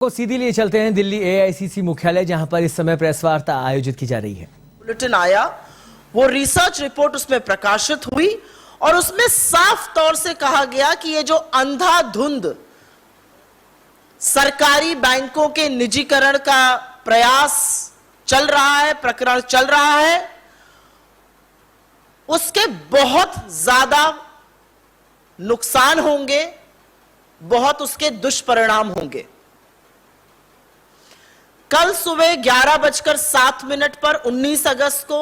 को सीधी लिए चलते हैं दिल्ली एआईसीसी मुख्यालय, जहां पर इस समय प्रेस वार्ता आयोजित की जा रही है। बुलेटिन आया, वो रिसर्च रिपोर्ट उसमें प्रकाशित हुई और उसमें साफ तौर से कहा गया कि ये जो अंधाधुंध सरकारी बैंकों के निजीकरण का प्रयास चल रहा है, प्रकरण चल रहा है, उसके बहुत ज्यादा नुकसान होंगे, बहुत उसके दुष्परिणाम होंगे। कल सुबह 11:07 पर 19 अगस्त को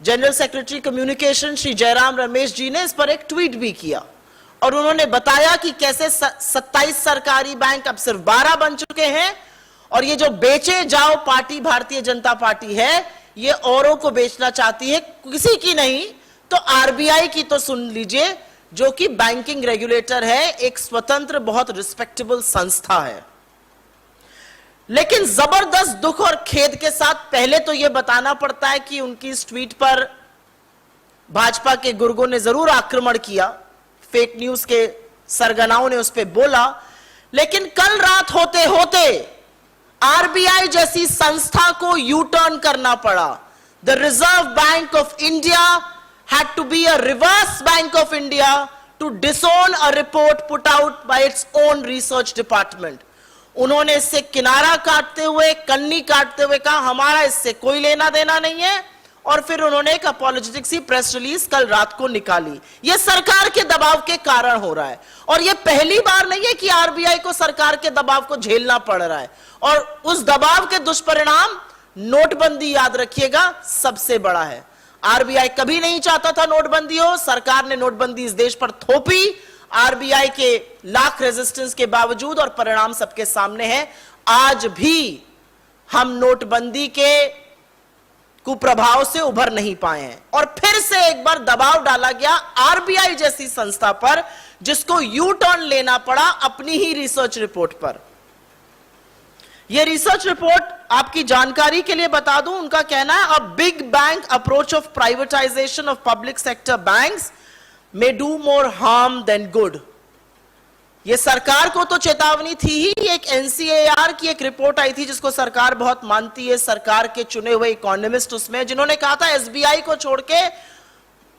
general secretary communication Shri Jairam Ramesh ji ने इस पर एक ट्वीट भी किया और उन्होंने बताया कि कैसे 27 सरकारी बैंक अब सिर्फ 12 बन चुके हैं और ये जो बेचे जाओ पार्टी भारतीय जनता पार्टी है, ये औरों को बेचना चाहती है, किसी की नहीं तो आरबीआई की तो सुन लीजिए, जो कि बैंकिंग रेगुलेटर है, एक स्वतंत्र बहुत रिस्पेक्टेबल संस्था है। लेकिन जबरदस्त दुख और खेद के साथ पहले तो यह बताना पड़ता है कि उनकी इस ट्वीट पर भाजपा के गुर्गों ने जरूर आक्रमण किया, फेक न्यूज के सरगनाओं ने उस पर बोला, लेकिन कल रात होते होते आरबीआई जैसी संस्था को यू टर्न करना पड़ा। The reserve bank of India had to be a reverse bank of India to disown a report put out by its own research department. उन्होंने इससे किनारा काटते हुए, कन्नी काटते हुए कहा हमारा इससे कोई लेना देना नहीं है, और फिर उन्होंने एक अपॉलोजेटिक सी प्रेस रिलीज कल रात को निकाली। यह सरकार के दबाव के कारण हो रहा है और यह पहली बार नहीं है कि आरबीआई को सरकार के दबाव को झेलना पड़ रहा है, और उस दबाव के दुष्परिणाम नोटबंदी, याद रखिएगा, सबसे बड़ा है। आरबीआई कभी नहीं चाहता था नोटबंदी हो, सरकार ने नोटबंदी इस देश पर थोपी, आरबीआई के लाख रेजिस्टेंस के बावजूद, और परिणाम सबके सामने है। आज भी हम नोटबंदी के कुप्रभाव से उभर नहीं पाए हैं और फिर से एक बार दबाव डाला गया आरबीआई जैसी संस्था पर, जिसको यू टर्न लेना पड़ा अपनी ही रिसर्च रिपोर्ट पर। यह रिसर्च रिपोर्ट आपकी जानकारी के लिए बता दूं, उनका कहना है a big bank approach of privatisation of public sector banks may do more harm than good। ये सरकार को तो चेतावनी थी ही। एक एनसीएआर की एक रिपोर्ट आई थी जिसको सरकार बहुत मानती है, सरकार के चुने हुए इकोनॉमिस्ट उसमें, जिन्होंने कहा था एसबीआई को छोड़ के,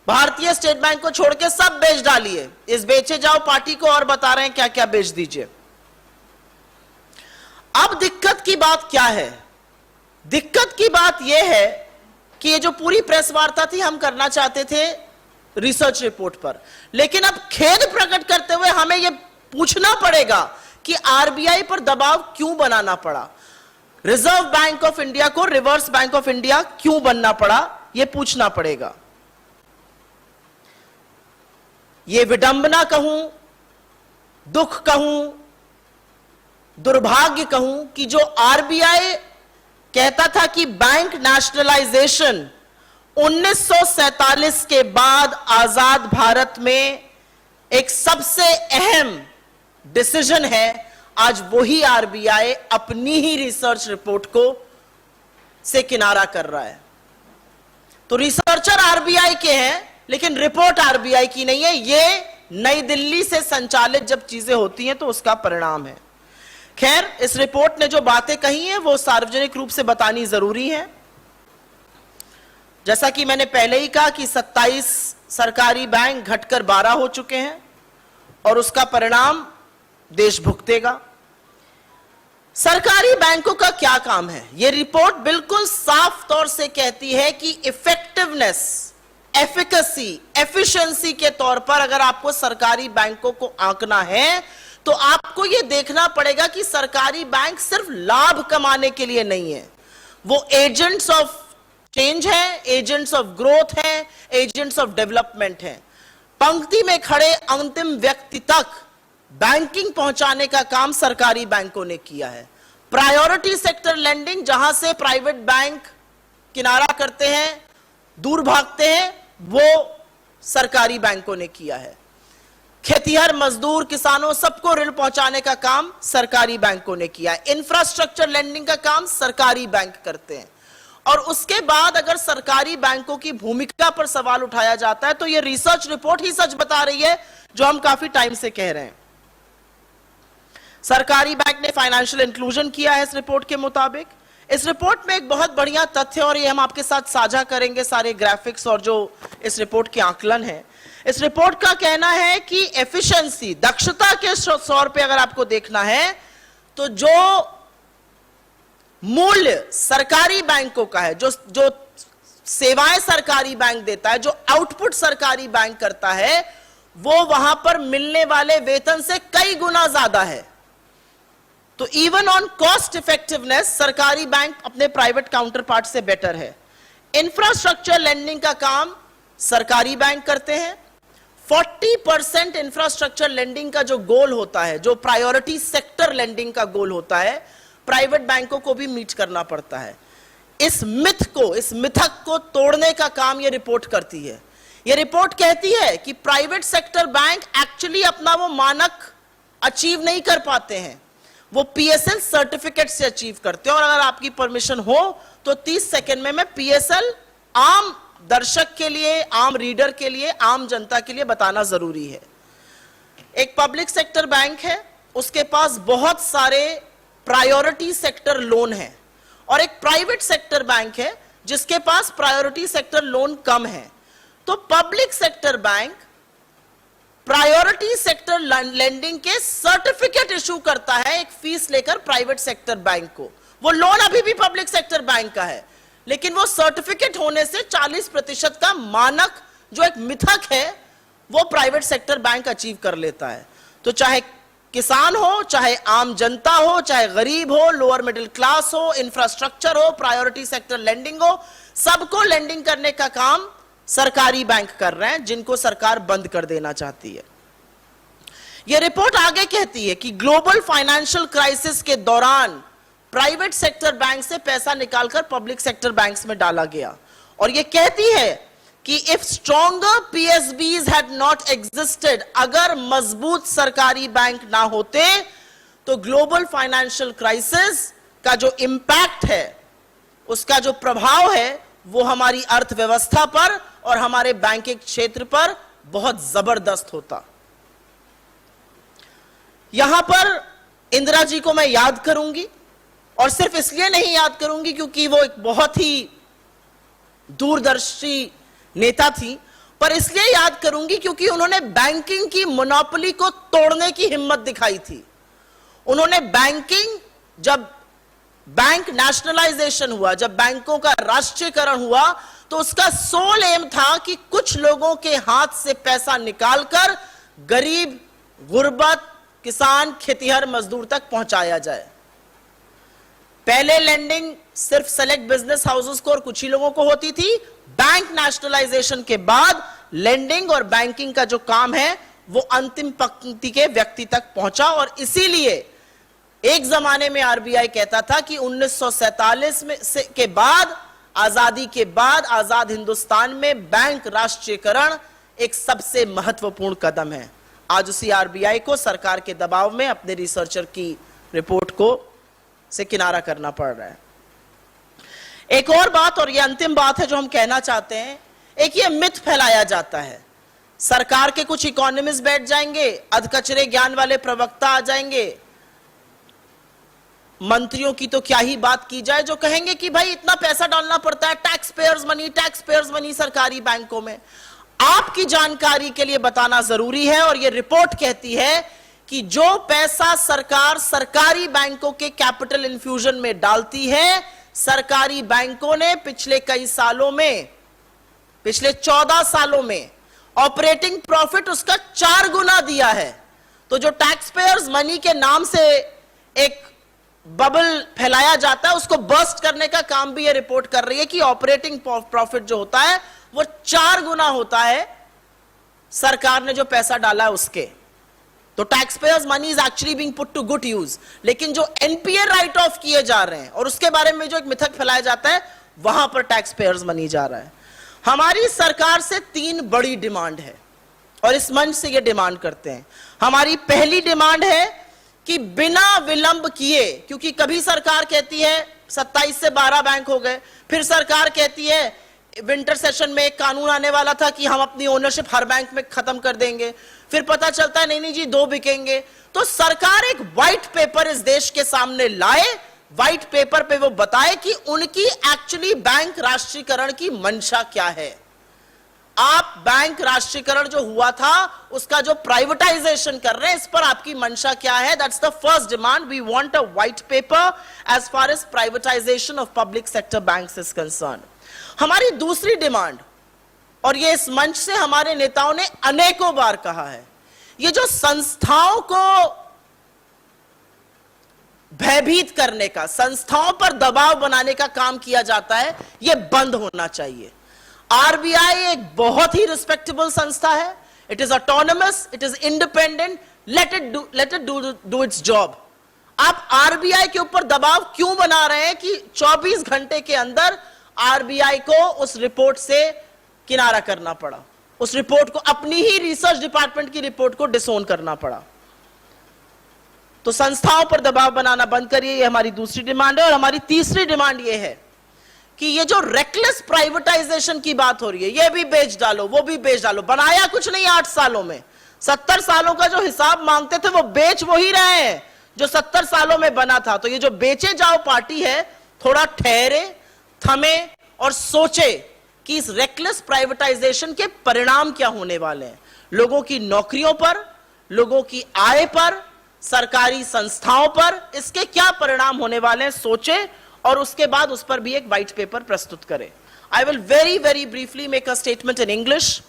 भारतीय स्टेट बैंक को छोड़ के सब बेच डालिए, इस बेचे जाओ पार्टी को और बता रहे हैं क्या क्या बेच दीजिए। अब दिक्कत की बात क्या है? दिक्कत की बात यह है कि ये जो पूरी प्रेस वार्ता थी हम करना चाहते थे रिसर्च रिपोर्ट पर, लेकिन अब खेद प्रकट करते हुए हमें यह पूछना पड़ेगा कि आरबीआई पर दबाव क्यों बनाना पड़ा, रिजर्व बैंक ऑफ इंडिया को रिवर्स बैंक ऑफ इंडिया क्यों बनना पड़ा, यह पूछना पड़ेगा। यह विडंबना कहूं, दुख कहूं, दुर्भाग्य कहूं कि जो आरबीआई कहता था कि बैंक नेशनलाइजेशन 1947 के बाद आजाद भारत में एक सबसे अहम डिसीजन है, आज वही आरबीआई अपनी ही रिसर्च रिपोर्ट को से किनारा कर रहा है। तो रिसर्चर आरबीआई के हैं लेकिन रिपोर्ट आरबीआई की नहीं है। ये नई दिल्ली से संचालित जब चीजें होती हैं तो उसका परिणाम है। खैर, इस रिपोर्ट ने जो बातें कही हैं वो सार्वजनिक रूप से बतानी जरूरी है। जैसा कि मैंने पहले ही कहा कि 27 सरकारी बैंक घटकर 12 हो चुके हैं और उसका परिणाम देश भुगतेगा। सरकारी बैंकों का क्या काम है? यह रिपोर्ट बिल्कुल साफ तौर से कहती है कि इफेक्टिवनेस, एफिकेसी, एफिशिएंसी के तौर पर अगर आपको सरकारी बैंकों को आंकना है तो आपको यह देखना पड़ेगा कि सरकारी बैंक सिर्फ लाभ कमाने के लिए नहीं है, वो एजेंट्स ऑफ चेंज है, एजेंट्स ऑफ ग्रोथ है, एजेंट्स ऑफ डेवलपमेंट है। पंक्ति में खड़े अंतिम व्यक्ति तक बैंकिंग पहुंचाने का काम सरकारी बैंकों ने किया है। प्रायोरिटी सेक्टर लेंडिंग, जहां से प्राइवेट बैंक किनारा करते हैं, दूर भागते हैं, वो सरकारी बैंकों ने किया है। खेतिहर, मजदूर, किसानों, सबको ऋण पहुंचाने का काम सरकारी बैंकों ने किया है। इंफ्रास्ट्रक्चर लेंडिंग का काम सरकारी बैंक करते हैं। और उसके बाद अगर सरकारी बैंकों की भूमिका पर सवाल उठाया जाता है तो यह रिसर्च रिपोर्ट ही सच बता रही है जो हम काफी टाइम से कह रहे हैं। सरकारी बैंक ने फाइनेंशियल इंक्लूजन किया है इस रिपोर्ट के मुताबिक। इस रिपोर्ट में एक बहुत बढ़िया तथ्य, और ये हम आपके साथ साझा करेंगे सारे ग्राफिक्स और जो इस रिपोर्ट के आकलन है। इस रिपोर्ट का कहना है कि एफिशिएंसी, दक्षता के तौर पे अगर आपको देखना है तो जो मूल्य सरकारी बैंकों का है, जो सेवाएं सरकारी बैंक देता है, जो आउटपुट सरकारी बैंक करता है, वो वहां पर मिलने वाले वेतन से कई गुना ज्यादा है। तो इवन ऑन कॉस्ट इफेक्टिवनेस सरकारी बैंक अपने प्राइवेट काउंटर पार्ट से बेटर है। इंफ्रास्ट्रक्चर लेंडिंग का काम सरकारी बैंक करते हैं। 40% इंफ्रास्ट्रक्चर लेंडिंग का जो गोल होता है, जो प्रायोरिटी सेक्टर लेंडिंग का गोल होता है, प्राइवेट बैंकों को भी मीट करना पड़ता है। इस मिथक को तोड़ने का काम यह रिपोर्ट करती है। यह रिपोर्ट कहती है कि प्राइवेट सेक्टर बैंक एक्चुअली अपना वो मानक अचीव नहीं कर पाते हैं, वो पीएसएल सर्टिफिकेट से अचीव करते हैं। और अगर आपकी परमिशन हो तो 30 सेकंड में मैं पीएसएल आम दर्शक के लिए, आम रीडर के लिए, आम जनता के लिए बताना जरूरी है। एक पब्लिक सेक्टर बैंक है, उसके पास बहुत सारे प्रायोरिटी सेक्टर लोन है, और एक प्राइवेट सेक्टर बैंक है जिसके पास प्रायोरिटी सेक्टर लोन कम है। तो public sector bank priority sector lending के सर्टिफिकेट इशू करता है एक फीस लेकर प्राइवेट सेक्टर बैंक को। वो लोन अभी भी पब्लिक सेक्टर बैंक का है, लेकिन वो सर्टिफिकेट होने से 40% का मानक, जो एक मिथक है, वो प्राइवेट सेक्टर बैंक अचीव कर लेता है। तो चाहे किसान हो, चाहे आम जनता हो, चाहे गरीब हो, लोअर मिडिल क्लास हो, इंफ्रास्ट्रक्चर हो, प्रायोरिटी सेक्टर लेंडिंग हो, सबको लेंडिंग करने का काम सरकारी बैंक कर रहे हैं, जिनको सरकार बंद कर देना चाहती है। यह रिपोर्ट आगे कहती है कि ग्लोबल फाइनेंशियल क्राइसिस के दौरान प्राइवेट सेक्टर बैंक से पैसा निकालकर पब्लिक सेक्टर बैंक्स में डाला गया, और यह कहती है कि if stronger PSBs had not existed, अगर मजबूत सरकारी बैंक ना होते तो ग्लोबल फाइनेंशियल क्राइसिस का जो इंपैक्ट है, उसका जो प्रभाव है, वो हमारी अर्थव्यवस्था पर और हमारे बैंकिंग क्षेत्र पर बहुत जबरदस्त होता। यहां पर इंदिरा जी को मैं याद करूंगी, और सिर्फ इसलिए नहीं याद करूंगी क्योंकि वो एक बहुत ही दूरदर्शी नेता थी, पर इसलिए याद करूंगी क्योंकि उन्होंने बैंकिंग की मोनोपोली को तोड़ने की हिम्मत दिखाई थी। उन्होंने बैंकिंग, जब बैंक नेशनलाइजेशन हुआ, जब बैंकों का राष्ट्रीयकरण हुआ, तो उसका सोल एम था कि कुछ लोगों के हाथ से पैसा निकालकर गरीब, गुर्बत, किसान, खेतीहर, मजदूर तक पहुंचाया जाए। पहले लेंडिंग सिर्फ सेलेक्ट बिजनेस हाउसेस को और कुछ ही लोगों को होती थी। बैंक नेशनलाइजेशन के बाद लेंडिंग और बैंकिंग का जो काम है वो अंतिम पंक्ति के व्यक्ति तक पहुंचा, और इसीलिए एक जमाने में आरबीआई कहता था कि 1947 में के बाद, आजादी के बाद, आजाद हिंदुस्तान में बैंक राष्ट्रीयकरण एक सबसे महत्वपूर्ण कदम है। आज उसी आरबीआई को सरकार के दबाव में अपने रिसर्चर की रिपोर्ट को से किनारा करना पड़ रहा है। एक और बात, और यह अंतिम बात है जो हम कहना चाहते हैं, एक ये मिथ फैलाया जाता है, सरकार के कुछ इकोनॉमिस्ट बैठ जाएंगे, अधकचरे ज्ञान वाले प्रवक्ता आ जाएंगे, मंत्रियों की तो क्या ही बात की जाए, जो कहेंगे कि भाई इतना पैसा डालना पड़ता है, टैक्स पेयर्स मनी सरकारी बैंकों में। आपकी जानकारी के लिए बताना जरूरी है, और यह रिपोर्ट कहती है कि जो पैसा सरकार सरकारी बैंकों के कैपिटल इन्फ्यूजन में डालती है, सरकारी बैंकों ने पिछले कई सालों में, पिछले 14 सालों में ऑपरेटिंग प्रॉफिट उसका 4 गुना दिया है। तो जो टैक्स पेयर्स मनी के नाम से एक बबल फैलाया जाता है, उसको बर्स्ट करने का काम भी यह रिपोर्ट कर रही है कि ऑपरेटिंग प्रॉफिट जो होता है वो 4 गुना होता है सरकार ने जो पैसा डाला है उसके। तो tax payers money is actually being put to good use, लेकिन जो एनपीए राइट ऑफ किए जा रहे हैं और उसके बारे में जो एक मिथक फैलाया जाता है, वहां पर टैक्स पेयर्स मनी जा रहा है। हमारी सरकार से 3 बड़ी डिमांड है, और इस मंच से ये डिमांड करते हैं। हमारी पहली डिमांड है कि बिना विलंब किए, क्योंकि कभी सरकार कहती है 27 से 12 बैंक हो गए, फिर सरकार कहती है विंटर सेशन में एक कानून आने वाला था कि हम अपनी ओनरशिप हर बैंक में खत्म कर देंगे, फिर पता चलता है नहीं नहीं जी 2 बिकेंगे। तो सरकार एक व्हाइट पेपर इस देश के सामने लाए, व्हाइट पेपर पे वो बताए कि उनकी एक्चुअली बैंक राष्ट्रीयकरण की मंशा क्या है। आप बैंक राष्ट्रीयकरण जो हुआ था उसका जो प्राइवेटाइजेशन कर रहे हैं, इस पर आपकी मंशा क्या है? That's the first demand. We want a white paper as far as privatization of public sector banks is concern. हमारी दूसरी डिमांड, और ये इस मंच से हमारे नेताओं ने अनेकों बार कहा है, ये जो संस्थाओं को भयभीत करने का, संस्थाओं पर दबाव बनाने का काम किया जाता है, यह बंद होना चाहिए। आरबीआई एक बहुत ही रिस्पेक्टेबल संस्था है, it is autonomous, it is independent, let it do it's job. आप आरबीआई के ऊपर दबाव क्यों बना रहे हैं कि 24 घंटे के अंदर आरबीआई को उस रिपोर्ट से किनारा करना पड़ा, उस रिपोर्ट को, अपनी ही रिसर्च डिपार्टमेंट की रिपोर्ट को डिसोन करना पड़ा? तो संस्थाओं पर दबाव बनाना बंद करिए, ये हमारी दूसरी डिमांड है। और हमारी तीसरी डिमांड ये है कि ये जो रेकलेस प्राइवेटाइजेशन की बात हो रही है, ये भी बेच डालो, वो भी बेच डालो, बनाया कुछ नहीं 8 सालों में। 70 सालों का जो हिसाब मांगते थे वो बेच वही रहे हैं जो 70 सालों में बना था। तो ये जो बेचे जाओ पार्टी है, थोड़ा ठहरे, थमे और सोचे कि इस रेकलेस प्राइवेटाइजेशन के परिणाम क्या होने वाले हैं, लोगों की नौकरियों पर, लोगों की आय पर, सरकारी संस्थाओं पर इसके क्या परिणाम होने वाले हैं, सोचे और उसके बाद उस पर भी एक व्हाइट पेपर प्रस्तुत करें। I will very briefly make a statement in English.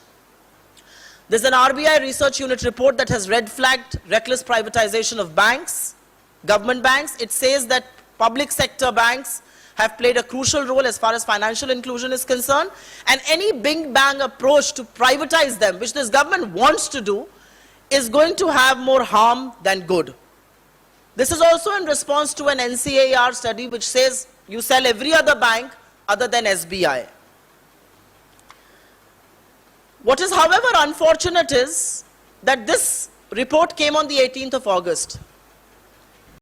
There's an RBI research unit report that has red flagged reckless privatization of banks, government banks. It says that public sector banks have played a crucial role as far as financial inclusion is concerned, and any bing bang approach to privatize them, which this government wants to do, is going to have more harm than good. This is also in response to an NCAR study which says you sell every other bank other than SBI. What is, however, unfortunate is that this report came on the 18th of August.